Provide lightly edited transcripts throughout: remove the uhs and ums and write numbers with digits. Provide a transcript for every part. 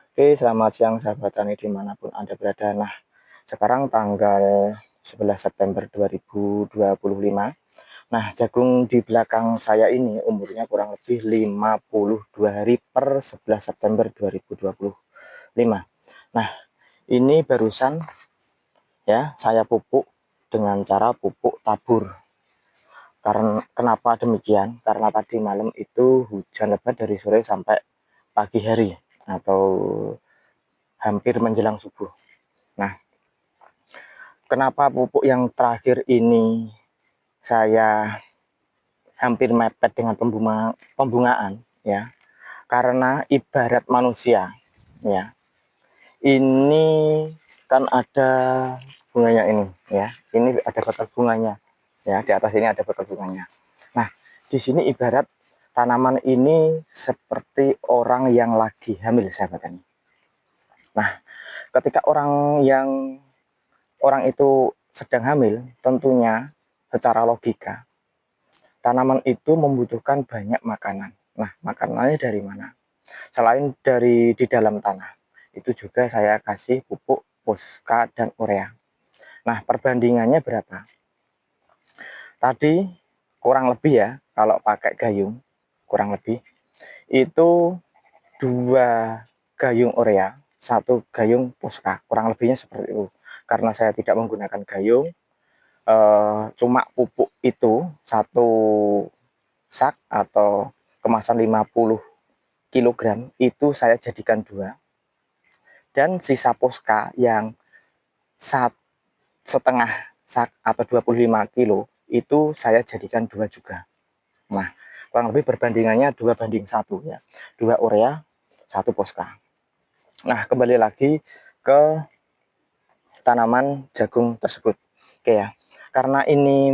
Oke, selamat siang sahabat tani dimanapun Anda berada. Nah, sekarang tanggal 11 September 2025. Nah, jagung di belakang saya ini umurnya kurang lebih 52 hari per 11 September 2025. Nah, ini barusan ya saya pupuk dengan cara pupuk tabur. Karena kenapa demikian? Karena tadi malam itu hujan lebat dari sore sampai pagi hari atau hampir menjelang subuh. Nah, kenapa pupuk yang terakhir ini saya hampir mepet dengan pembungaan ya? Karena ibarat manusia ya. Ini kan ada bunganya ini ya. Ini ada bakal bunganya ya, di atas ini ada bakal bunganya. Nah, di sini ibarat tanaman ini seperti orang yang lagi hamil sahabat tani. Nah, ketika orang itu sedang hamil, tentunya secara logika tanaman itu membutuhkan banyak makanan. Nah, makanannya dari mana? Selain dari di dalam tanah, itu juga saya kasih pupuk Poska dan urea. Nah, perbandingannya berapa? Tadi kurang lebih ya, kalau pakai gayung, kurang lebih itu 2 gayung urea, 1 gayung Poska, kurang lebihnya seperti itu. Karena saya tidak menggunakan gayung, cuma pupuk itu 1 sak atau kemasan 50 kg itu saya jadikan 2, dan sisa Poska yang 1,5 sak atau 25 kilo itu saya jadikan 2 juga. Nah, kurang lebih perbandingannya 2:1 ya, 2 urea 1 Poska. Nah, kembali lagi ke tanaman jagung tersebut. Oke ya, karena ini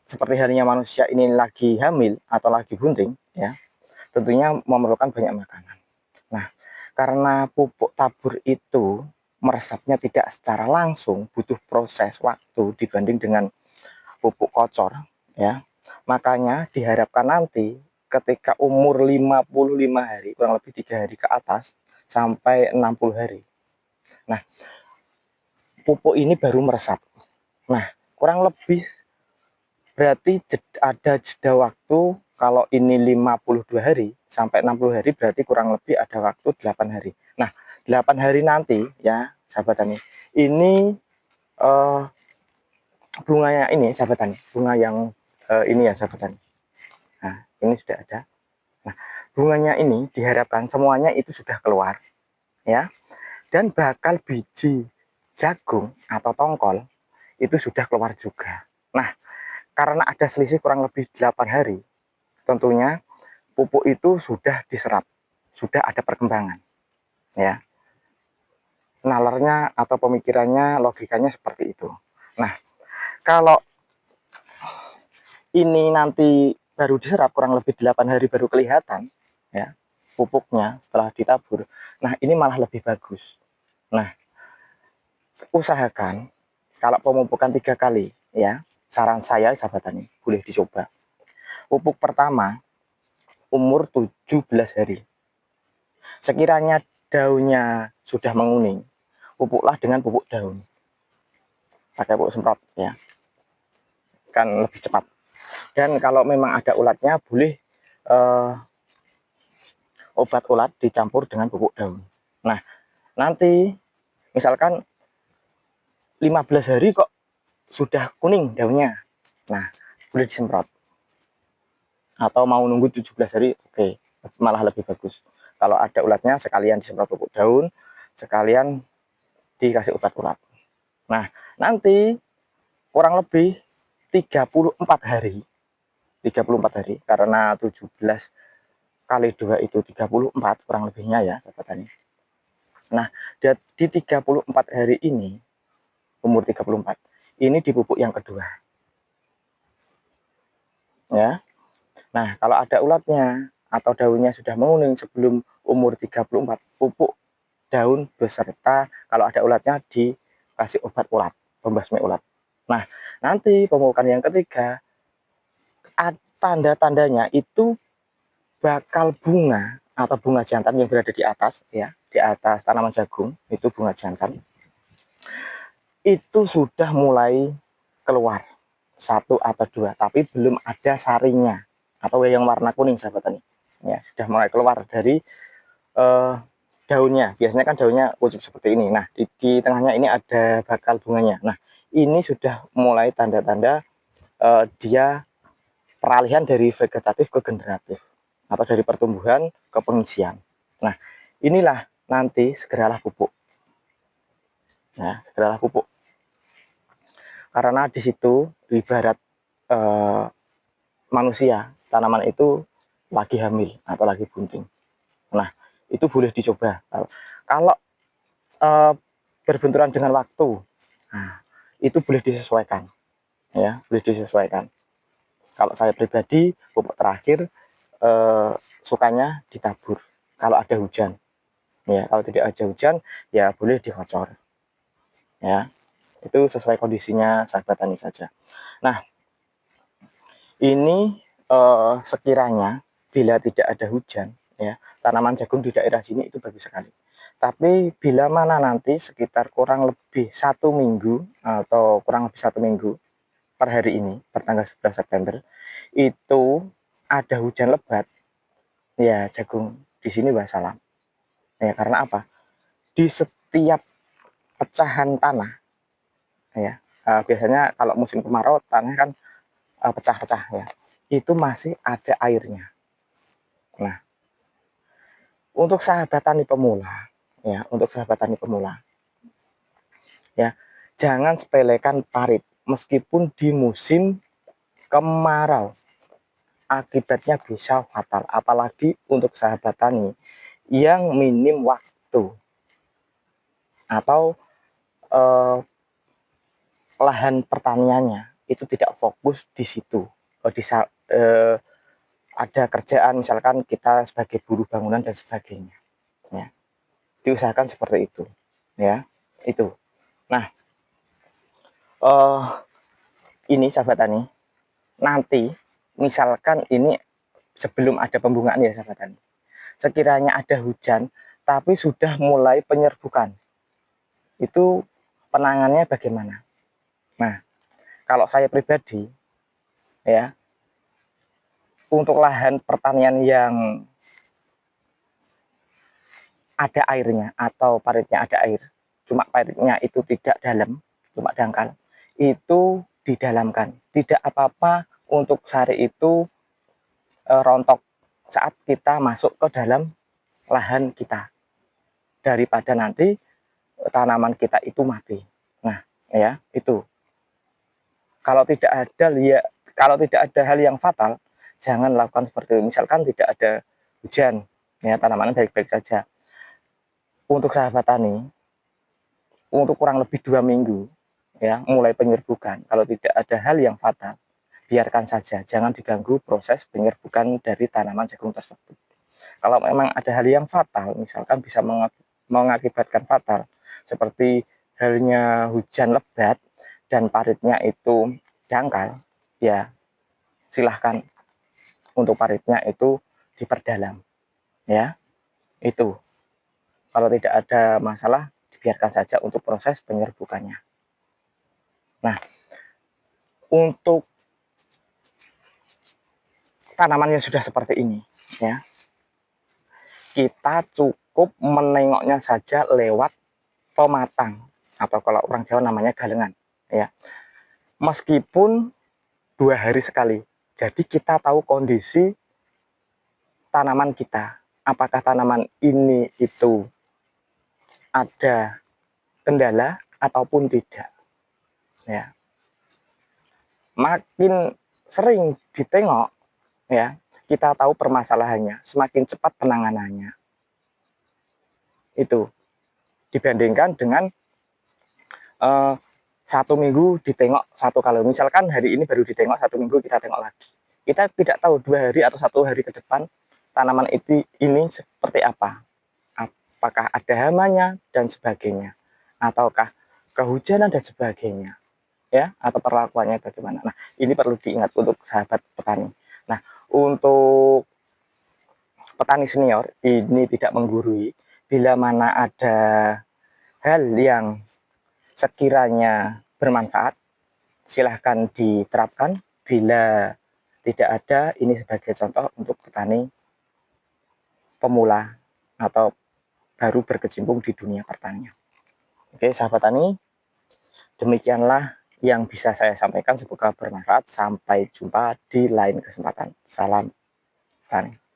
seperti halnya manusia ini lagi hamil atau lagi bunting ya, tentunya memerlukan banyak makanan. Nah, karena pupuk tabur itu meresapnya tidak secara langsung, butuh proses waktu dibanding dengan pupuk kocor ya. Makanya diharapkan nanti ketika umur 55 hari, kurang lebih 3 hari ke atas sampai 60 hari. Nah, pupuk ini baru meresap. Nah, kurang lebih berarti ada jeda waktu. Kalau ini 52 hari sampai 60 hari berarti kurang lebih ada waktu 8 hari. Nah, 8 hari nanti ya sahabat tani, ini bunganya ini sahabat tani, bunga yang ini ya sahabat tani. Nah, ini sudah ada. Nah, bunganya ini diharapkan semuanya itu sudah keluar ya, dan bakal biji jagung atau tongkol itu sudah keluar juga. Nah, karena ada selisih kurang lebih 8 hari, tentunya pupuk itu sudah diserap, sudah ada perkembangan ya. Nalarnya atau pemikirannya, logikanya seperti itu. Nah, kalau ini nanti baru diserap kurang lebih 8 hari baru kelihatan ya pupuknya setelah ditabur. Nah, ini malah lebih bagus. Nah, usahakan kalau pemupukan 3 kali ya, saran saya sahabat tani boleh dicoba. Pupuk pertama umur 17 hari. Sekiranya daunnya sudah menguning, pupuklah dengan pupuk daun. Pakai pupuk semprot ya, kan lebih cepat. Dan kalau memang ada ulatnya, boleh obat ulat dicampur dengan pupuk daun. Nah, nanti misalkan 15 hari kok sudah kuning daunnya, nah boleh disemprot. Atau mau nunggu 17 hari, oke, malah lebih bagus. Kalau ada ulatnya sekalian disemprot pupuk daun, sekalian dikasih obat ulat. Nah, nanti kurang lebih 34 hari. 34 hari karena 17 kali 2 itu 34 kurang lebihnya ya sahabat tani. Nah, di 34 hari ini, umur 34, ini dipupuk yang kedua. Ya. Nah, kalau ada ulatnya atau daunnya sudah menguning sebelum umur 34, pupuk daun beserta kalau ada ulatnya dikasih obat ulat, pembasmi ulat. Nah, nanti pemupukan yang ketiga, tanda-tandanya itu bakal bunga atau bunga jantan yang berada di atas ya, di atas tanaman jagung, itu bunga jantan, itu sudah mulai keluar satu atau dua, tapi belum ada sarinya atau yang warna kuning, sahabat tani. Ya, sudah mulai keluar dari daunnya. Biasanya kan daunnya wujud seperti ini. Nah, di tengahnya ini ada bakal bunganya. Nah, ini sudah mulai tanda-tanda dia peralihan dari vegetatif ke generatif atau dari pertumbuhan ke pengisian. Nah, inilah nanti segeralah pupuk. Nah, segeralah pupuk. Karena di situ ibarat manusia, tanaman itu lagi hamil atau lagi bunting. Nah, itu boleh dicoba. Kalau berbenturan dengan waktu, nah, itu boleh disesuaikan, ya, boleh disesuaikan. Kalau saya pribadi, pupuk terakhir sukanya ditabur kalau ada hujan, ya. Kalau tidak ada hujan, ya boleh dikocor, ya. Itu sesuai kondisinya sahabat tani saja. Nah, ini sekiranya bila tidak ada hujan, ya, tanaman jagung di daerah sini itu bagus sekali. Tapi bila mana nanti sekitar kurang lebih 1 minggu atau kurang lebih 1 minggu per hari ini, per tanggal 11 September, itu ada hujan lebat, ya jagung di sini wassalam. Ya, karena apa? Di setiap pecahan tanah, ya, biasanya kalau musim kemarau tanah kan pecah-pecah, ya, itu masih ada airnya. Nah, untuk sahabat tani pemula, ya, untuk sahabat tani pemula, ya, jangan sepelekan parit meskipun di musim kemarau, akibatnya bisa fatal, apalagi untuk sahabat tani yang minim waktu atau lahan pertaniannya itu tidak fokus di situ. Ada kerjaan, misalkan kita sebagai buruh bangunan dan sebagainya, ya, diusahakan seperti itu, ya, itu. Nah, ini sahabat tani, nanti misalkan ini sebelum ada pembungaan, ya sahabat tani, sekiranya ada hujan tapi sudah mulai penyerbukan, itu penanganannya bagaimana? Nah, kalau saya pribadi, ya, untuk lahan pertanian yang ada airnya atau paritnya ada air, cuma paritnya itu tidak dalam, cuma dangkal, itu didalamkan. Tidak apa-apa untuk sari itu rontok saat kita masuk ke dalam lahan kita, daripada nanti tanaman kita itu mati. Nah, ya, itu. Kalau tidak ada kalau tidak ada hal yang fatal, jangan lakukan seperti itu. Misalkan tidak ada hujan, ya, tanamannya baik-baik saja. Untuk sahabat tani, untuk kurang lebih 2 minggu, ya, mulai penyerbukan. Kalau tidak ada hal yang fatal, biarkan saja, jangan diganggu proses penyerbukan dari tanaman jagung tersebut. Kalau memang ada hal yang fatal, misalkan bisa mengakibatkan fatal, seperti halnya hujan lebat dan paritnya itu dangkal, ya silahkan untuk paritnya itu diperdalam, ya, itu. Kalau tidak ada masalah, dibiarkan saja untuk proses penyerbukannya. Nah, untuk tanaman yang sudah seperti ini, ya, kita cukup menengoknya saja lewat pematang atau kalau orang Jawa namanya galengan, ya. Meskipun 2 hari sekali, jadi kita tahu kondisi tanaman kita, apakah tanaman ini itu ada kendala ataupun tidak, ya. Makin sering ditengok, ya, kita tahu permasalahannya, semakin cepat penanganannya. Itu dibandingkan dengan 1 minggu ditengok 1 kali. Misalkan hari ini baru ditengok, 1 minggu kita tengok lagi, kita tidak tahu 2 hari atau 1 hari ke depan tanaman ini seperti apa, apakah ada hamanya dan sebagainya, ataukah kehujanan dan sebagainya, ya, atau perlakuannya bagaimana. Nah, ini perlu diingat untuk sahabat petani. Nah, untuk petani senior ini tidak menggurui, bila mana ada hal yang sekiranya bermanfaat, silahkan diterapkan. Bila tidak ada, ini sebagai contoh untuk petani pemula atau baru berkecimpung di dunia pertanian. Oke, sahabat tani, demikianlah yang bisa saya sampaikan, semoga bermanfaat. Sampai jumpa di lain kesempatan. Salam tani.